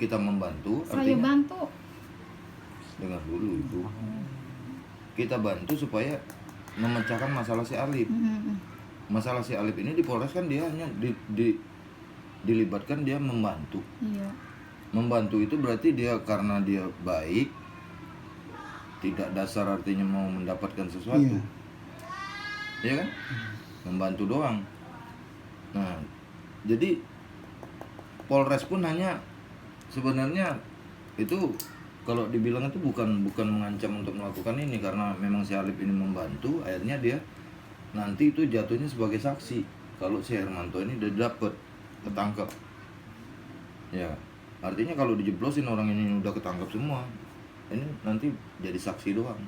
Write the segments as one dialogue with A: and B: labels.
A: kita membantu,
B: Saya
A: artinya
B: bantu.
A: dengar dulu Ibu. Kita bantu supaya memecahkan masalah si Alip. Masalah si Alip ini di Polres kan dia hanya dilibatkan dia membantu.
B: Iya.
A: Membantu itu berarti dia karena dia baik, tidak dasar artinya mau mendapatkan sesuatu. Iya kan? Membantu doang. Nah, jadi Polres pun hanya sebenarnya itu kalau dibilang itu bukan mengancam untuk melakukan ini, karena memang si Alip ini membantu, akhirnya dia nanti itu jatuhnya sebagai saksi kalau si Hermanto ini udah dapet ketangkep. Ya, artinya kalau dijeblosin orang ini udah ketangkep semua, ini nanti jadi saksi doang.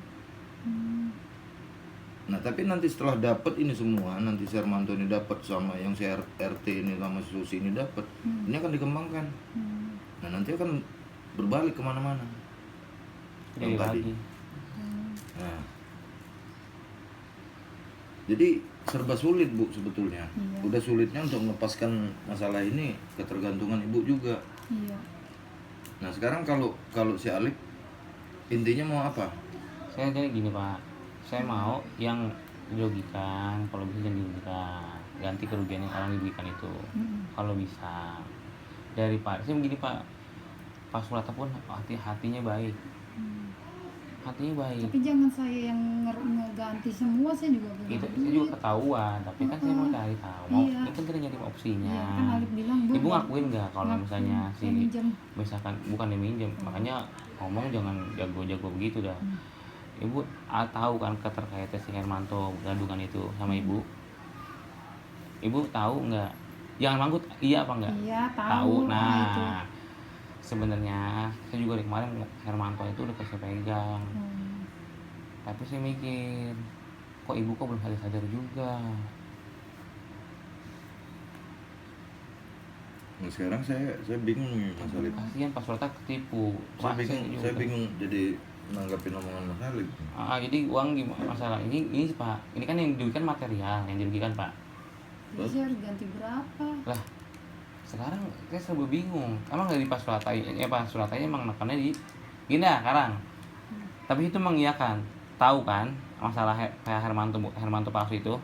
A: Nah, tapi nanti setelah dapat ini semua, nanti si Hermanto ini dapat sama yang si RT ini sama si Susi ini dapat, ini akan dikembangkan. Nah, nanti akan berbalik kemana-mana. Yang tadi. Nah, jadi serba sulit Bu sebetulnya. Udah sulitnya untuk melepaskan masalah ini, ketergantungan Ibu juga.
B: Iya.
A: Nah, sekarang kalau si Alip intinya mau apa?
C: Saya jadi gini Pak, saya mau yang dirugikan, kalau bisa jangan dirugikan, ganti kerugian yang orang dirugikan itu, kalau bisa. Dari Pak, saya begini Pak Surata pun hatinya baik, hatinya baik.
B: Tapi jangan saya yang ngeganti semua, saya juga
C: Itu saya juga ketahuan, tapi kan saya mau cari tahu, mau itu kan kita nyari opsinya.
B: Iya, kan Alip bilang, Bu,
C: Ibu ngakuin nggak kalau misalnya si
B: minjem.
C: misalkan bukan diminjem, makanya ngomong jangan jago-jago begitu dah. Ibu tahu kan keterkaitan si Hermanto gadungan itu sama Ibu. Ibu tahu nggak? Jangan manggut, iya apa enggak?
B: Iya, tahu.
C: Nah,
B: itu.
C: Sebenarnya saya juga dari kemarin Hermanto itu udah saya pegang. Tapi saya mikir, kok Ibu kok belum sadar juga.
A: Nah, sekarang saya bingung nih Mas Alip.
C: Kasihan Pak Surata ketipu.
A: Saya bingung jadi nanggapin omongan Mas Alip.
C: Jadi uang gimana masalah ini Pak, ini kan yang dirugikan material, yang dirugikan Pak.
B: Jadi harus ganti berapa?
C: Lah, sekarang saya serba bingung. Emang dari Pak Surata, Pak Surata emang nekannya di gini ya sekarang. Tapi itu mengiyakan, tahu kan masalah kayak Hermanto palsu itu.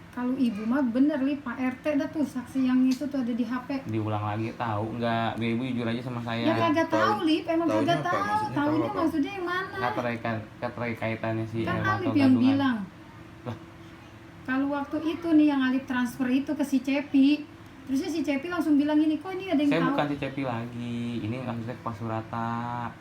B: Kalau Ibu mah bener Lip, Pak RT dah tuh saksi yang itu tuh ada di HP.
C: Diulang lagi tahu nggak? Ibu jujur aja sama saya.
B: Ya kagak tahu Lip, emang kagak tahu. Tahunya
A: apa?
B: maksudnya yang mana?
C: Keterkaitannya si
B: Kan
C: Hermanto
B: Alip yang
C: gadungan.
B: bilang.
C: Lah.
B: Kalau waktu itu nih yang Alip transfer itu ke si Cepi, terusnya si Cepi langsung bilang ini, kok ini ada yang
C: Saya
B: tahu?
C: bukan si Cepi lagi, ini maksudnya Pak Surata,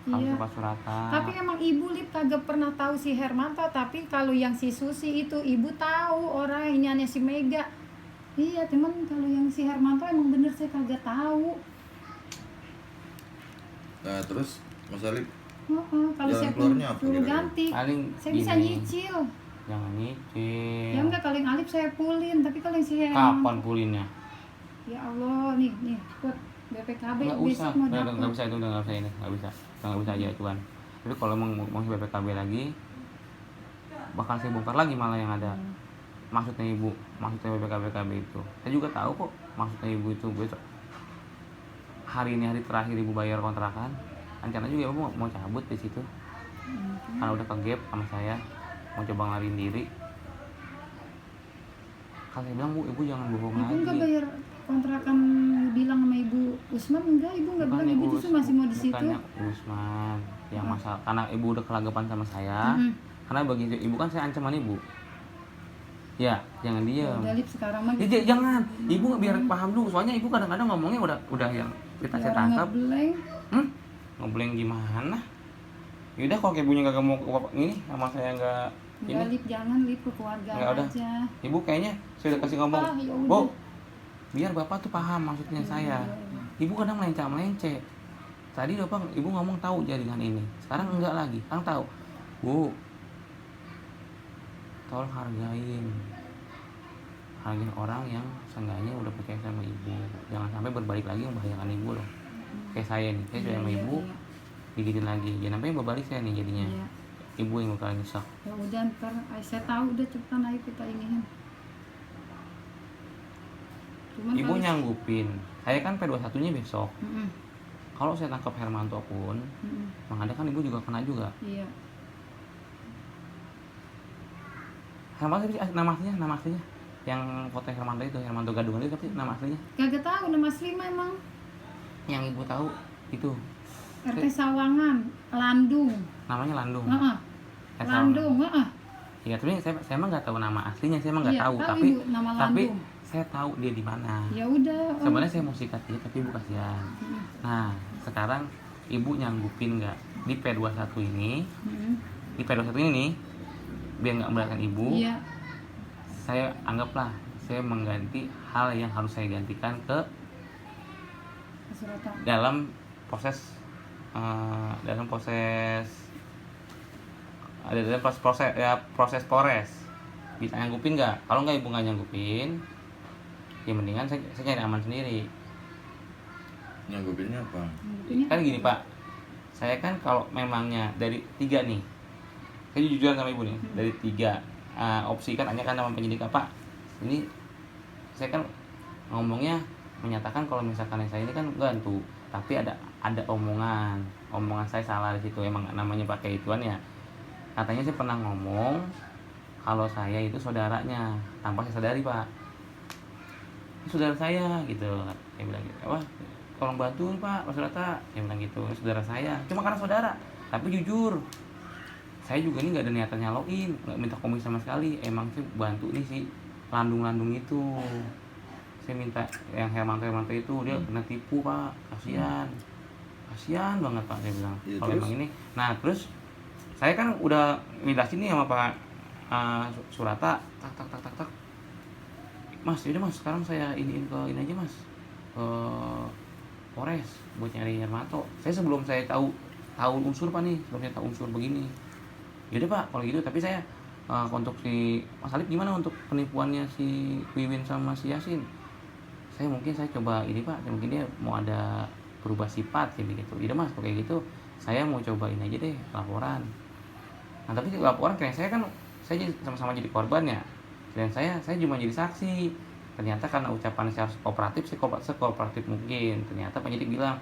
B: Iya.
C: Pak Surata.
B: Tapi emang Ibu Lip kagak pernah tahu si Hermanto, tapi kalau yang si Susi itu Ibu tahu orang ini aneh si Mega. Iya, teman kalau yang si Hermanto emang bener saya kagak tahu.
A: Nah, terus Mas Alip
B: Kalau
A: jalan
B: saya
A: keluarnya apa
B: suruh
A: kira-kira?
B: ganti,
C: Paling
B: saya bisa
C: gini.
B: nyicil.
C: Jangan nyicil.
B: Ya enggak, kalau yang Alip saya pulin, tapi kalau yang si Hermanto,
C: Kapan pulinnya?
B: ya Allah, nih buat BPKB
C: Nggak
B: besok
C: usah,
B: mau
C: nggak
B: dapat.
C: bisa itu, nggak bisa ini, nggak bisa aja cuan. Tapi kalau mau BPKB lagi, bakal saya bongkar lagi malah yang ada. Maksudnya BPKB itu. Saya juga tahu kok maksudnya Ibu itu besok. Hari ini hari terakhir Ibu bayar kontrakan. Rencana juga Ibu mau cabut di situ. Karena udah ke-gap sama saya, mau coba ngalahin diri. Kan saya bilang, Ibu jangan bohong
B: Ibu
C: lagi.
B: enggak bayar kontrakan bilang sama Ibu Usman, enggak, Ibu enggak bilang, Ibu justru masih mau di situ.
C: Bukannya Usman yang masalah, karena Ibu udah kelagapan sama saya. Karena bagi Ibu kan saya ancaman Ibu. Ya, jangan diam.
B: Udah Lip, sekarang mah
C: Ya, jangan. Ibu biar paham dulu, soalnya Ibu kadang-kadang ngomongnya udah yang kita saya tangkap. Ngebleng gimana? Yaudah kalau Ibunya kagak mau ini sama saya nggak
B: Enggak
C: ini.
B: Lip, jangan Lip, keluarga
C: Nggak, udah.
B: aja.
C: Ibu kayaknya sudah kasih ngomong.
B: Ya udah.
C: Bu, biar Bapak tuh paham maksudnya saya. Ibu kadang melenceng. Tadi Bapak Ibu ngomong tahu jaringan ini. Sekarang enggak lagi. Sekarang tahu. Bu, tolong hargain orang yang seenggaknya udah percaya sama Ibu. Jangan sampai berbalik lagi membahayakan Ibu loh. Kayak saya nih, saya sudah sama Ibu, diginiin lagi. Jangan sampai berbalik saya nih jadinya.
B: Iya.
C: Ibu yang bakal nyesek.
B: Ya udah, ntar saya tahu udah, cepetan ayo kita iniin. Cuman
C: Ibu nyanggupin. Saya kan P21-nya besok. kalau saya tangkap Hermanto pun yang ada kan ibu juga kena juga.
B: Iya.
C: Hermanto sih nama aslinya yang foto Hermanto itu, Hermanto Gadungan itu, tapi nama aslinya
B: Kagak tahu nama asli memang.
C: yang ibu tahu itu
B: RT Sawangan, Landung.
C: namanya Landung.
B: Heeh.
C: Eh,
B: Landung, heeh.
C: Iya, tapi saya emang nggak tahu nama aslinya, saya emang nggak
B: Iya,
C: tahu,
B: tahu,
C: tapi
B: Ibu, nama
C: tapi
B: Landung.
C: saya tahu dia di mana.
B: Ya udah.
C: Sebenarnya saya mau sikat dia, tapi ibu kasihan. Nah, sekarang ibu nyanggupin nggak di P21 ini, di P21 ini nih, biar nggak memberatkan ibu,
B: Iya.
C: saya anggaplah saya mengganti hal yang harus saya gantikan ke
B: Suratan.
C: dalam proses dalam proses ada dalam proses Polres. Bisa nyanggupin nggak? Kalau nggak ibu nggak nyanggupin, ya mendingan saya nyari aman sendiri.
A: Nyanggupinnya apa?
C: Kan gini Pak, saya kan kalau memangnya dari 3 nih, saya jujuran sama ibu nih, dari 3 opsi kan hanya kan sama penyidik Pak. Ini saya kan ngomongnya menyatakan kalau misalkan saya ini kan gantu, tapi ada omongan saya salah di situ, emang namanya pakai ituan ya. Katanya saya pernah ngomong kalau saya itu saudaranya tanpa saya sadari Pak. Ini saudara saya gitu, dia bilang gitu. Wah, tolong bantu nih Pak, Mas Rata, dia bilang gitu. Ini saudara saya, cuma karena saudara. Tapi jujur, saya juga ini nggak ada niatan nyaloin, nggak minta komisi sama sekali. Emang sih bantu nih si Landung itu. Saya minta yang Hermanto itu, dia kena tipu Pak, kasihan banget Pak, dia bilang.
A: Ya,
C: Kalau
A: terus?
C: emang ini, nah terus saya kan udah ngejelasin nih sama Pak Surata, tak. Mas, yaudah Mas, sekarang saya iniin ke ini aja Mas, ke Polres buat nyari Hermanto. Saya sebelum saya tahu unsur Pak nih, sebelum saya tahu unsur begini. Yaudah Pak, kalau gitu. Tapi saya untuk si Mas Alif gimana untuk penipuannya si Wiwin sama si Yasin? Saya coba ini Pak, mungkin dia mau ada berubah sifat kayak gitu. Yaudah Mas, kayak gitu saya mau cobain aja deh laporan. Nah tapi laporan kayak saya kan saya sama-sama jadi korban ya, dan saya cuma jadi saksi. Ternyata karena ucapan saya harus kooperatif, saya kooperatif mungkin. Ternyata penyidik bilang